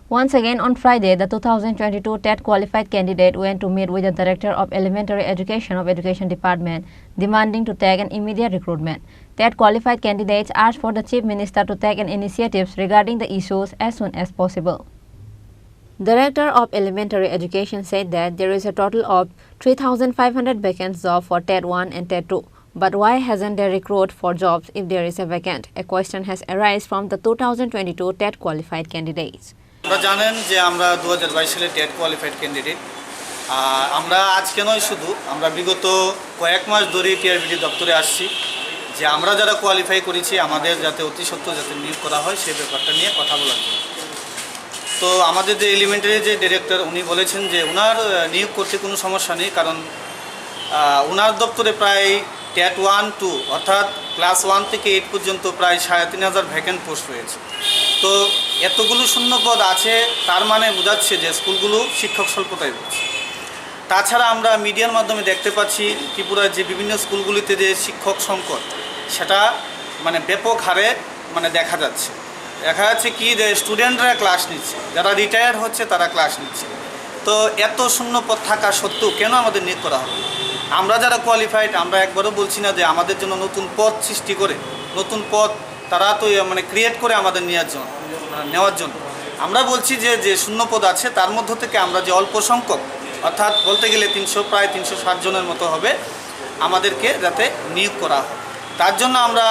Once again on Friday, the 2022 TET qualified candidate went to meet with the Director of Elementary Education of Education Department, demanding to take an immediate recruitment. TET qualified candidates asked for the Chief Minister to take an initiatives regarding the issues as soon as possible. Director of Elementary Education said that there is a total of 3,500 vacant jobs for TET 1 and TET 2. But why hasn't there recruited for jobs if there is a vacant? A question has arisen from the 2022 TET qualified candidates. আপনারা জানেন যে আমরা 2022 সালে TET qualified candidate. আমরা আজকে নয়, শুধু আমরা বিগত কয়েক মাস ধরে টিআরবিডি দপ্তরে আসছি যে আমরা যারা কোয়ালিফাই করেছি আমাদের যাতে অতি সত্ত্বর যাতে নিয়োগ করা হয় সেই ব্যাপারটা নিয়ে কথা বলার জন্য। তো আমাদের যে এলিমেন্টারি যে ডিরেক্টর উনি বলেছেন যে ওনার নিয়োগ করতে কোনো সমস্যা নেই, কারণ ওনার দপ্তরে প্রায় টেট 1, 2 অর্থাৎ ক্লাস 1 থেকে 8 পর্যন্ত প্রায় 3,500 ভ্যাকেন্ট পোস্ট রয়েছে। তো এতগুলো শূন্য পদ আছে, তার মানে বোঝাচ্ছে যে স্কুলগুলো শিক্ষক স্বল্পতায় রয়েছে। তাছাড়া আমরা মিডিয়ার মাধ্যমে দেখতে পাচ্ছি ত্রিপুরার যে বিভিন্ন স্কুলগুলিতে যে শিক্ষক সংকট সেটা মানে ব্যাপক হারে দেখা যাচ্ছে কি যে স্টুডেন্টরা ক্লাস নিচ্ছে, যারা রিটায়ার হচ্ছে তারা ক্লাস নিচ্ছে। তো এত শূন্য পদ থাকা সত্ত্বেও কেন আমাদের নিয়োগ করা হবে? আমরা যারা কোয়ালিফাইড আমরা একবারও বলছি না যে আমাদের জন্য নতুন পদ সৃষ্টি করে নতুন পদ তারা তো ক্রিয়েট করে আমাদের নেওয়ার জন্য আমরা বলছি যে শূন্য পদ আছে তার মধ্য থেকে আমরা যে অল্প সংখ্যক অর্থাৎ বলতে গেলে প্রায় 360 জনের মতো হবে আমাদেরকে যাতে নিয়োগ করা হয়। তার জন্য আমরা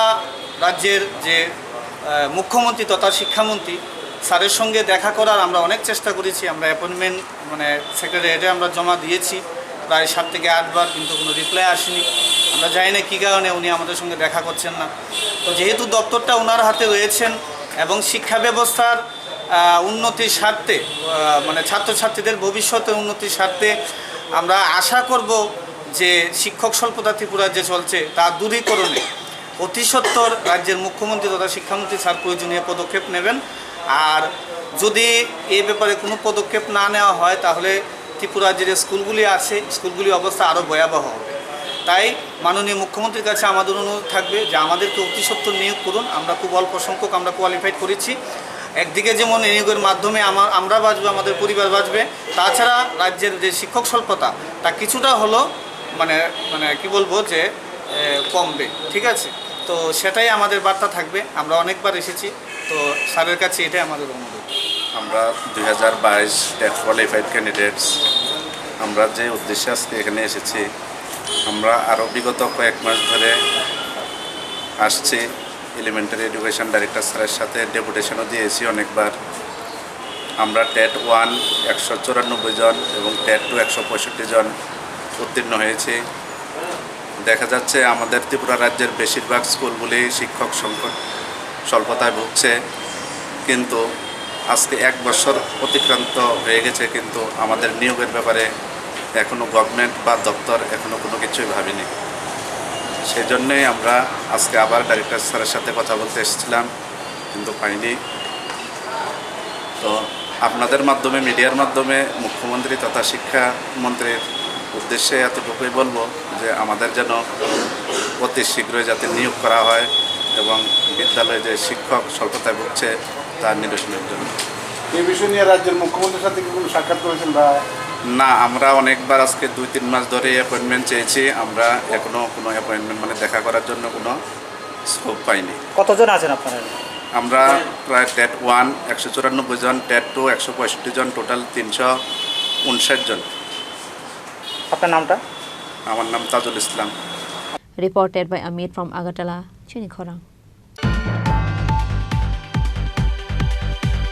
রাজ্যের যে মুখ্যমন্ত্রী তথা শিক্ষামন্ত্রী স্যারের সঙ্গে দেখা করার আমরা অনেক চেষ্টা করেছি। আমরা অ্যাপয়েন্টমেন্ট সেক্রেটারিয়েটে আমরা জমা দিয়েছি প্রায় 7 থেকে 8 বার, কিন্তু কোনো রিপ্লাই আসেনি। আমরা জানি না কী কারণে উনি আমাদের সঙ্গে দেখা করছেন না। তো যেহেতু দপ্তরটা ওনার হাতে রয়েছেন এবং শিক্ষা ব্যবস্থার উন্নতির স্বার্থে ছাত্রছাত্রীদের ভবিষ্যতের উন্নতির স্বার্থে আমরা আশা করব যে শিক্ষক স্বল্পতা ত্রিপুরা যে চলছে তা দূরীকরণে অতি সত্বর রাজ্যের মুখ্যমন্ত্রী তথা শিক্ষামন্ত্রী স্যার প্রয়োজনীয় পদক্ষেপ নেবেন। আর যদি এই ব্যাপারে কোনো পদক্ষেপ না নেওয়া হয় তাহলে ত্রিপুরার যে স্কুলগুলি আছে স্কুলগুলির অবস্থা আরও ভয়াবহ হবে। তাই মাননীয় মুখ্যমন্ত্রীর কাছে আমাদের অনুরোধ থাকবে যে আমাদেরকে অতি সত্বর নিয়োগ করুন। আমরা খুব অল্প সংখ্যক আমরা কোয়ালিফাইড করেছি। একদিকে যেমন নিয়োগের মাধ্যমে আমরা বাঁচবে, আমাদের পরিবার বাঁচবে, তাছাড়া রাজ্যের যে শিক্ষক স্বল্পতা তা কিছুটা হলো কি বলবো যে কমবে। ঠিক আছে, তো সেটাই আমাদের বার্তা থাকবে। আমরা অনেকবার এসেছি, তো স্যারের কাছে এটাই আমাদের অনুরোধ। আমরা 2022 টেট কোয়ালিফাইড ক্যান্ডিডেটস আমরা যে উদ্দেশ্যে আজকে এখানে এসেছি, আমরা আরও বিগত কয়েক মাস ধরে আসছি। এলিমেন্টারি এডুকেশন ডাইরেক্টর স্যারের সাথে ডেপুটেশনও দিয়েছি অনেকবার। আমরা টেট 1 194 জন এবং টেট 2 165 জন উত্তীর্ণ হয়েছি। দেখা যাচ্ছে আমাদের ত্রিপুরা রাজ্যের বেশিরভাগ স্কুলগুলি শিক্ষক সংকট স্বল্পতায় ভুগছে, কিন্তু আজকে 1 বছর অতিক্রান্ত হয়ে গেছে, কিন্তু আমাদের নিয়োগের ব্যাপারে এখনও গভর্নমেন্ট বা দপ্তর এখনও কোনো কিছুই ভাবেনি। সেই জন্যই আমরা আজকে আবার ডাইরেক্টর স্যারের সাথে কথা বলতে এসেছিলাম, কিন্তু পাইনি। তো আপনাদের মাধ্যমে মিডিয়ার মাধ্যমে মুখ্যমন্ত্রী তথা শিক্ষামন্ত্রীর উদ্দেশ্যে এতটুকুই বলবো যে আমাদের যেন অতি শীঘ্রই যাতে নিয়োগ করা হয় এবং বিদ্যালয়ে যে শিক্ষক স্বল্পতায় ভুগছে তার নিরসনের জন্য। এই বিষয় নিয়ে রাজ্যের মুখ্যমন্ত্রীর সাথে কি কোনো সাক্ষাৎ করেছেন বা? না, আমরা অনেকবার আজকে 2-3 মাস ধরে অ্যাপয়েন্টমেন্ট চেয়েছি। আমরা এখনও কোনো অ্যাপয়েন্টমেন্ট দেখা করার জন্য কোনো স্কোপ পাইনি। কতজন আছেন আপনারা? আমরা প্রায় টেট 1 194 জন, টেট 2 165 জন, টোটাল 359 জন। আপনার নামটা? আমার নাম Tajul Islam. Reported by Amit from Agartala, Chini, Khorang.